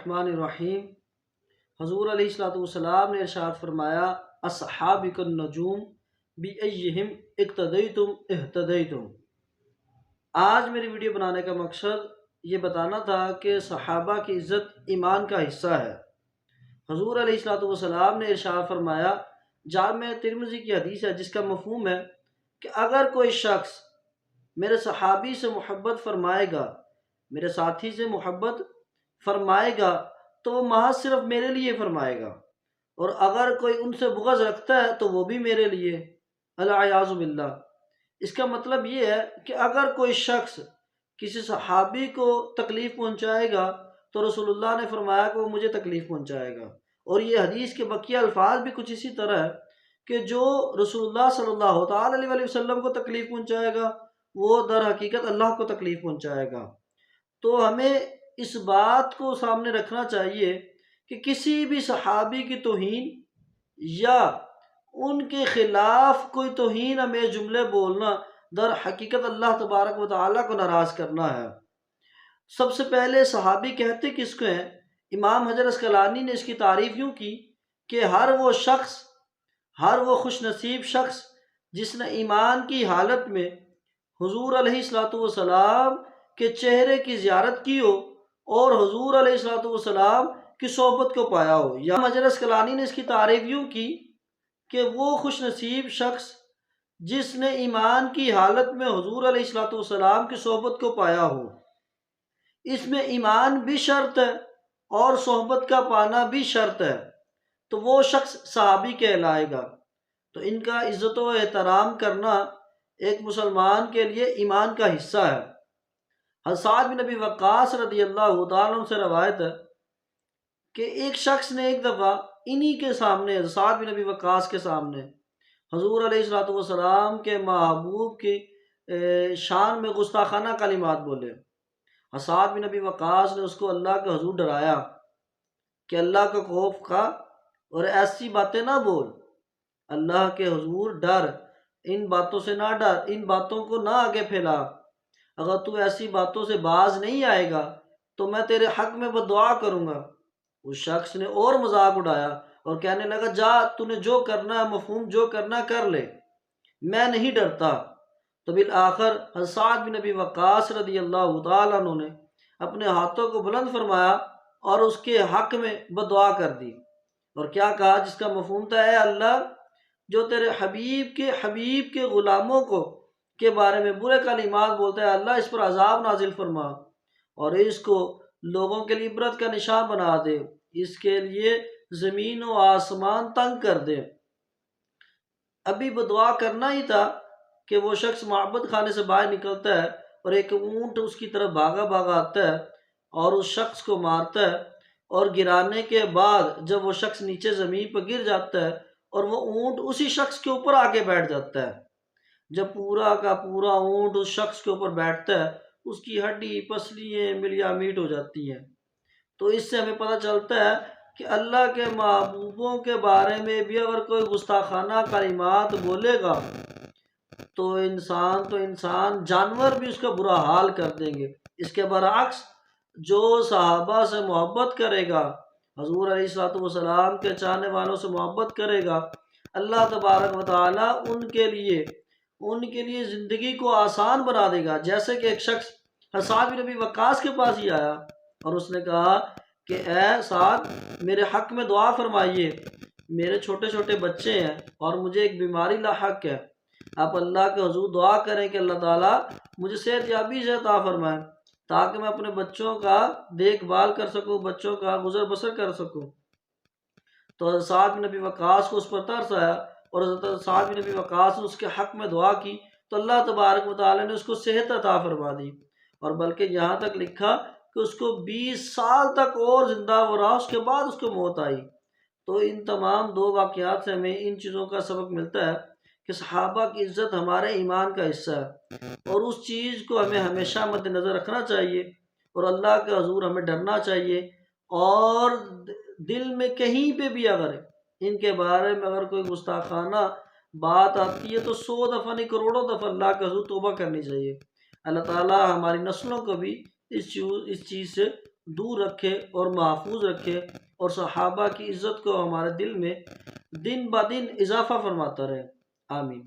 الرحمن الرحیم۔ حضور علیہ الصلوۃ والسلام نے ارشاد فرمایا اصحابک النجوم بأیہم اقتدیتم اہتدیتم۔ آج میری ویڈیو بنانے کا مقصد یہ بتانا تھا کہ صحابہ کی عزت ایمان کا حصہ ہے۔ حضور علیہ الصلوۃ والسلام نے ارشاد فرمایا، جامع ترمذی کی حدیث ہے جس کا مفہوم ہے کہ اگر کوئی شخص میرے صحابی سے محبت فرمائے گا، میرے ساتھی سے محبت فرمائے گا تو وہ محض صرف میرے لیے فرمائے گا، اور اگر کوئی ان سے بغض رکھتا ہے تو وہ بھی میرے لیے، العیاذ باللہ۔ اس کا مطلب یہ ہے کہ اگر کوئی شخص کسی صحابی کو تکلیف پہنچائے گا تو رسول اللہ نے فرمایا کہ وہ مجھے تکلیف پہنچائے گا، اور یہ حدیث کے بقیہ الفاظ بھی کچھ اسی طرح ہے کہ جو رسول اللہ صلی اللہ تعالی علیہ وسلم کو تکلیف پہنچائے گا وہ در حقیقت اللہ کو تکلیف پہنچائے گا۔ تو ہمیں اس بات کو سامنے رکھنا چاہیے کہ کسی بھی صحابی کی توہین یا ان کے خلاف کوئی توہین ہمیں جملے بولنا در حقیقت اللہ تبارک و تعالیٰ کو ناراض کرنا ہے۔ سب سے پہلے صحابی کہتے کس کو ہیں؟ امام حجر عسقلانی نے اس کی تعریف یوں کی کہ ہر وہ خوش نصیب شخص جس نے ایمان کی حالت میں حضور علیہ الصلوۃ والسلام کے چہرے کی زیارت کی ہو اور حضور علیہ الصلوۃ والسلام کی صحبت کو پایا ہو۔ یا حجر عسقلانی نے اس کی تعریف یوں کی کہ وہ خوش نصیب شخص جس نے ایمان کی حالت میں حضور علیہ الصلوۃ والسلام کی صحبت کو پایا ہو۔ اس میں ایمان بھی شرط ہے اور صحبت کا پانا بھی شرط ہے، تو وہ شخص صحابی کہلائے گا۔ تو ان کا عزت و احترام کرنا ایک مسلمان کے لیے ایمان کا حصہ ہے۔ حضرت سعد بن ابی وقاص رضی اللہ تعالیٰ عنہ سے روایت ہے کہ ایک شخص نے ایک دفعہ انہی کے سامنے، حضرت سعد بن ابی وقاص کے سامنے، حضور علیہ الصلوۃ والسلام کے محبوب کی شان میں گستاخانہ کلمات بولے۔ حضرت سعد بن ابی وقاص نے اس کو اللہ کے حضور ڈرایا کہ اللہ کا خوف کھا اور ایسی باتیں نہ بول، اللہ کے حضور ڈر، ان باتوں سے نہ ڈر، ان باتوں کو نہ آگے پھیلا، اگر تو ایسی باتوں سے باز نہیں آئے گا تو میں تیرے حق میں بددعا کروں گا۔ اس شخص نے اور مذاق اڑایا اور کہنے لگا، جا تو نے جو کرنا ہے، مفہوم جو کرنا کر لے، میں نہیں ڈرتا۔ تو بالآخر حضرت سعد بن ابی وقاص رضی اللہ تعالیٰ عنہ نے اپنے ہاتھوں کو بلند فرمایا اور اس کے حق میں بددعا کر دی، اور کیا کہا جس کا مفہوم تھا، اے اللہ جو تیرے حبیب کے غلاموں کے بارے میں برے کلمات بولتا ہے، اللہ اس پر عذاب نازل فرما اور اس کو لوگوں کے لیے عبرت کا نشان بنا دے، اس کے لیے زمین و آسمان تنگ کر دے۔ ابھی بدعا کرنا ہی تھا کہ وہ شخص معبد خانے سے باہر نکلتا ہے اور ایک اونٹ اس کی طرف بھاگا آتا ہے اور اس شخص کو مارتا ہے، اور گرانے کے بعد جب وہ شخص نیچے زمین پر گر جاتا ہے اور وہ اونٹ اسی شخص کے اوپر آ کے بیٹھ جاتا ہے، جب پورا کا پورا اونٹ اس شخص کے اوپر بیٹھتا ہے اس کی ہڈی پسلیاں ملیا میٹ ہو جاتی ہیں۔ تو اس سے ہمیں پتہ چلتا ہے کہ اللہ کے محبوبوں کے بارے میں بھی اگر کوئی گستاخانہ کلمات بولے گا تو انسان جانور بھی اس کا برا حال کر دیں گے۔ اس کے برعکس جو صحابہ سے محبت کرے گا، حضور علیہ الصلوۃ والسلام کے چاہنے والوں سے محبت کرے گا، اللہ تبارک و تعالیٰ ان کے لیے زندگی کو آسان بنا دے گا۔ جیسے کہ ایک شخص حضرت سعد بن ابی وقاص کے پاس ہی آیا اور اس نے کہا کہ اے سعد میرے حق میں دعا فرمائیے، میرے چھوٹے چھوٹے بچے ہیں اور مجھے ایک بیماری لاحق ہے، آپ اللہ کے حضور دعا کریں کہ اللہ تعالیٰ مجھے صحت یابی سے عطا فرمائے تاکہ میں اپنے بچوں کا دیکھ بھال کر سکوں، بچوں کا گزر بسر کر سکوں۔ تو حضرت سعد بن ابی وقاص کو اس پر ترس آیا اور حضرت سعد بن ابی وقاص نے اس کے حق میں دعا کی تو اللہ تبارک و تعالیٰ نے اس کو صحت عطا فرما دی، اور بلکہ یہاں تک لکھا کہ اس کو 20 سال تک اور زندہ وہ رہا، اس کے بعد اس کو موت آئی۔ تو ان تمام دو واقعات سے ہمیں ان چیزوں کا سبق ملتا ہے کہ صحابہ کی عزت ہمارے ایمان کا حصہ ہے، اور اس چیز کو ہمیں ہمیشہ مد نظر رکھنا چاہیے، اور اللہ کے حضور ہمیں ڈرنا چاہیے، اور دل میں کہیں پہ بھی اگر ان کے بارے میں اگر کوئی گستاخانہ بات آتی ہے تو 100 دفعہ نہیں کروڑوں دفعہ اللہ کے حضور توبہ کرنی چاہیے۔ اللہ تعالیٰ ہماری نسلوں کو بھی اس چیز سے دور رکھے اور محفوظ رکھے، اور صحابہ کی عزت کو ہمارے دل میں دن بہ دن اضافہ فرماتا رہے، آمین۔